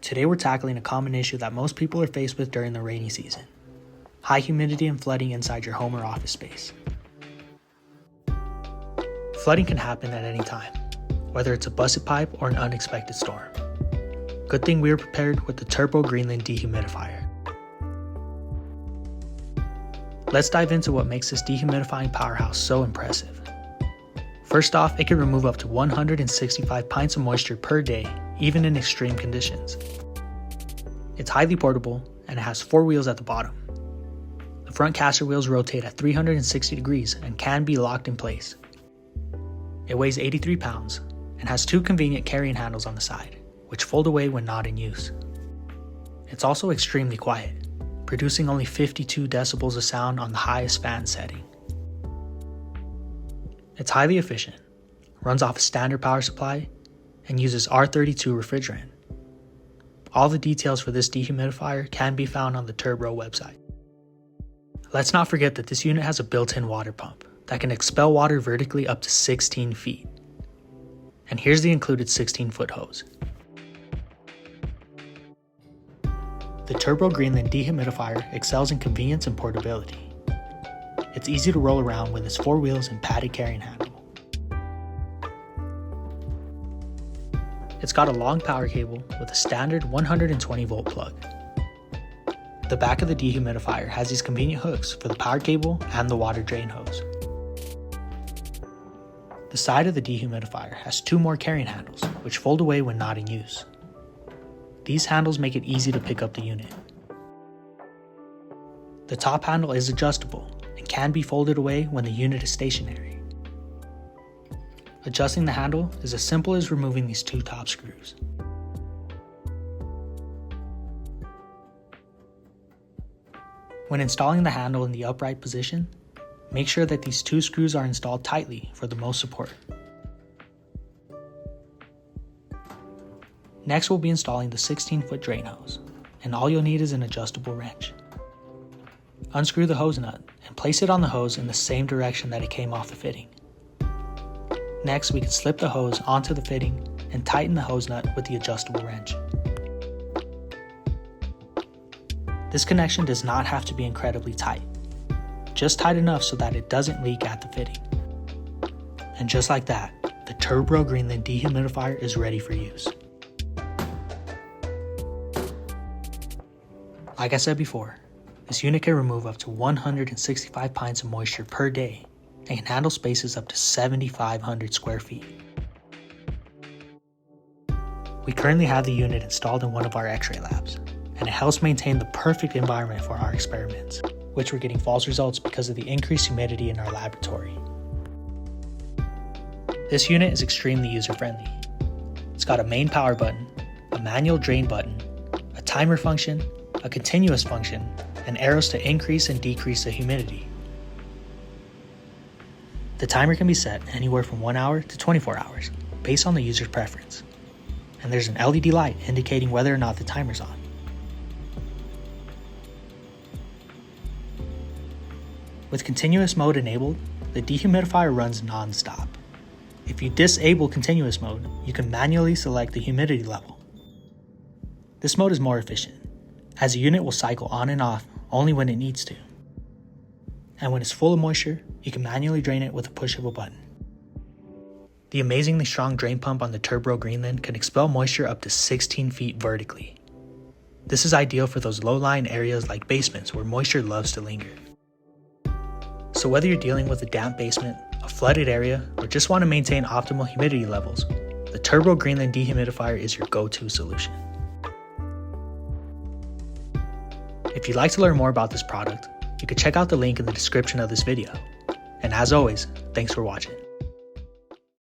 Today we're tackling a common issue that most people are faced with during the rainy season: high humidity and flooding inside your home or office space. Flooding can happen at any time, whether it's a busted pipe or an unexpected storm. Good thing we were prepared with the Turbro Greenland Dehumidifier. Let's dive into what makes this dehumidifying powerhouse so impressive. First off, it can remove up to 165 pints of moisture per day, even in extreme conditions. It's highly portable and it has 4 wheels at the bottom. The front caster wheels rotate at 360 degrees and can be locked in place. It weighs 83 pounds and has 2 convenient carrying handles on the side, which fold away when not in use. It's also extremely quiet, producing only 52 decibels of sound on the highest fan setting. It's highly efficient, runs off a standard power supply, and uses R32 refrigerant. All the details for this dehumidifier can be found on the Turbro website. Let's not forget that this unit has a built-in water pump that can expel water vertically up to 16 feet. And here's the included 16-foot hose. The Turbro Greenland Dehumidifier excels in convenience and portability. It's easy to roll around with its 4 wheels and padded carrying handle. It's got a long power cable with a standard 120 volt plug. The back of the dehumidifier has these convenient hooks for the power cable and the water drain hose. The side of the dehumidifier has 2 more carrying handles, which fold away when not in use. These handles make it easy to pick up the unit. The top handle is adjustable and can be folded away when the unit is stationary. Adjusting the handle is as simple as removing these 2 top screws. When installing the handle in the upright position, make sure that these 2 screws are installed tightly for the most support. Next, we'll be installing the 16-foot drain hose, and all you'll need is an adjustable wrench. Unscrew the hose nut and place it on the hose in the same direction that it came off the fitting. Next, we can slip the hose onto the fitting and tighten the hose nut with the adjustable wrench. This connection does not have to be incredibly tight, just tight enough so that it doesn't leak at the fitting. And just like that, the Turbro Greenland Dehumidifier is ready for use. Like I said before, this unit can remove up to 165 pints of moisture per day and can handle spaces up to 7,500 square feet. We currently have the unit installed in one of our X-ray labs, and it helps maintain the perfect environment for our experiments, which we're getting false results because of the increased humidity in our laboratory. This unit is extremely user-friendly. It's got a main power button, a manual drain button, a timer function, a continuous function, and arrows to increase and decrease the humidity. The timer can be set anywhere from 1 hour to 24 hours, based on the user's preference. And there's an LED light indicating whether or not the timer's on. With continuous mode enabled, the dehumidifier runs non-stop. If you disable continuous mode, you can manually select the humidity level. This mode is more efficient, as the unit will cycle on and off only when it needs to. And when it's full of moisture, you can manually drain it with a push of a button. The amazingly strong drain pump on the Turbro Greenland can expel moisture up to 16 feet vertically. This is ideal for those low-lying areas like basements where moisture loves to linger. So whether you're dealing with a damp basement, a flooded area, or just want to maintain optimal humidity levels, the Turbro Greenland Dehumidifier is your go-to solution. If you'd like to learn more about this product, you can check out the link in the description of this video. And as always, thanks for watching.